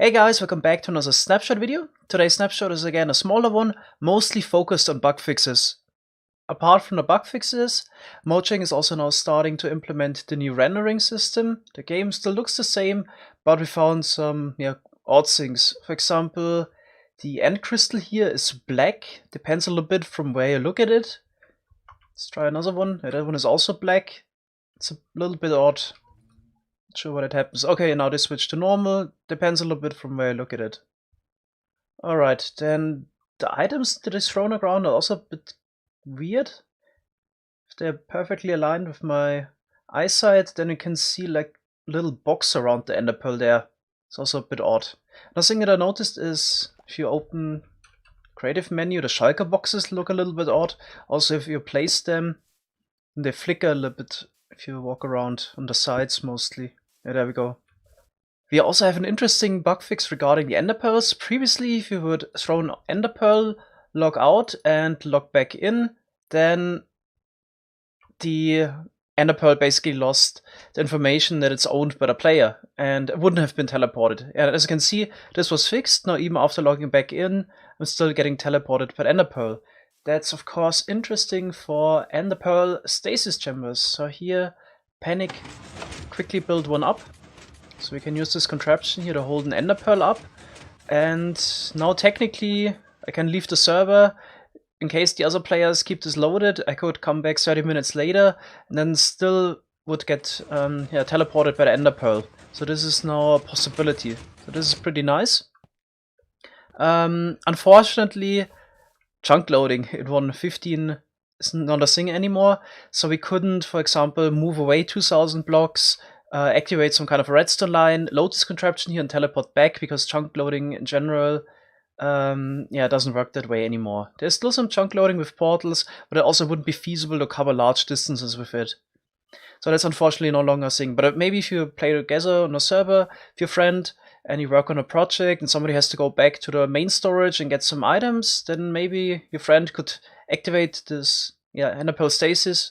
Hey guys, welcome back to another Snapshot video. Today's Snapshot is again a smaller one, mostly focused on bug fixes. Apart from the bug fixes, Mojang is also now starting to implement the new rendering system. The game still looks the same, but we found some odd things. For example, the end crystal here is black, depends a little bit from where you look at it. Let's try another one. That one is also black. It's a little bit odd. Not sure what it happens. Okay, now they switch to normal. Depends a little bit from where you look at it. Alright, then the items that is thrown around are also a bit weird. If they're perfectly aligned with my eyesight, then you can see like a little box around the ender pearl there. It's also a bit odd. Another thing that I noticed is if you open creative menu, the shulker boxes look a little bit odd. Also, if you place them, they flicker a little bit if you walk around on the sides mostly. Yeah, there we go. We also have an interesting bug fix regarding the ender pearls. Previously, if you would throw an ender pearl, log out and log back in, then the ender pearl basically lost the information that it's owned by the player and it wouldn't have been teleported. And as you can see, this was fixed. Now even after logging back in, I'm still getting teleported per ender pearl. That's of course interesting for ender pearl stasis chambers. So here, Panic quickly build one up. So we can use this contraption here to hold an ender pearl up. And now technically I can leave the server. In case the other players keep this loaded, I could come back 30 minutes later and then still would get teleported by the ender pearl. So this is now a possibility. So this is pretty nice. Unfortunately, chunk loading in 1.15 is not a thing anymore. So we couldn't, for example, move away 2000 blocks, activate some kind of redstone line, load this contraption here and teleport back, because chunk loading in general doesn't work that way anymore. There's still some chunk loading with portals, but it also wouldn't be feasible to cover large distances with it. So that's unfortunately no longer a thing. But maybe if you play together on a server with your friend and you work on a project and somebody has to go back to the main storage and get some items, then maybe your friend could activate this ender pearl stasis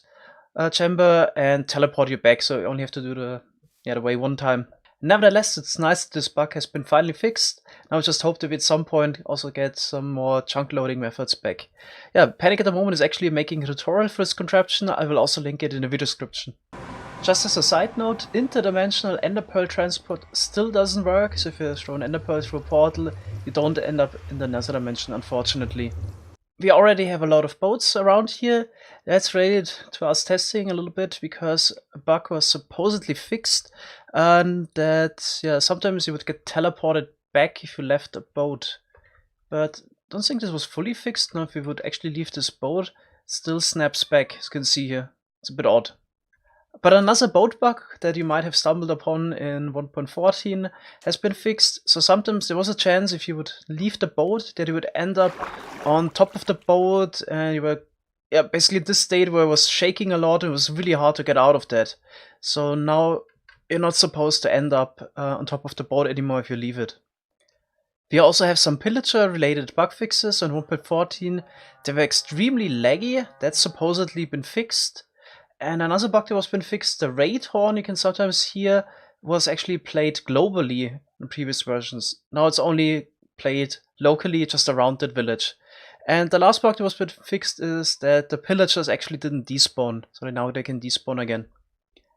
chamber and teleport you back, so you only have to do the way one time. Nevertheless, it's nice that this bug has been finally fixed. Now I just hope that we at some point also get some more chunk loading methods back. Yeah, Panic at the moment is actually making a tutorial for this contraption. I will also link it in the video description. Just as a side note, Interdimensional Ender Pearl Transport still doesn't work, so if you throw an ender pearl through a portal, you don't end up in the nether dimension, unfortunately. We already have a lot of boats around here. That's related to us testing a little bit, because a bug was supposedly fixed, and that sometimes you would get teleported back if you left a boat. But I don't think this was fully fixed. Now if we would actually leave this boat, it still snaps back, as you can see here. It's a bit odd. But another boat bug that you might have stumbled upon in 1.14 has been fixed. So sometimes there was a chance if you would leave the boat that you would end up on top of the boat and you were basically in this state where it was shaking a lot. It was really hard to get out of that. So now you're not supposed to end up on top of the boat anymore if you leave it. We also have some Pillager related bug fixes on 1.14. They were extremely laggy. That's supposedly been fixed. And another bug that was been fixed, the raid horn you can sometimes hear, was actually played globally in previous versions. Now it's only played locally just around that village. And the last bug that was been fixed is that the pillagers actually didn't despawn, so now they can despawn again.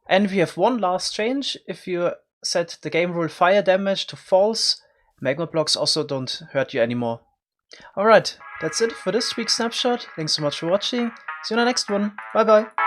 And we have one last change. If you set the game rule fire damage to false, magma blocks also don't hurt you anymore. Alright, that's it for this week's snapshot. Thanks so much for watching. See you in the next one. Bye bye.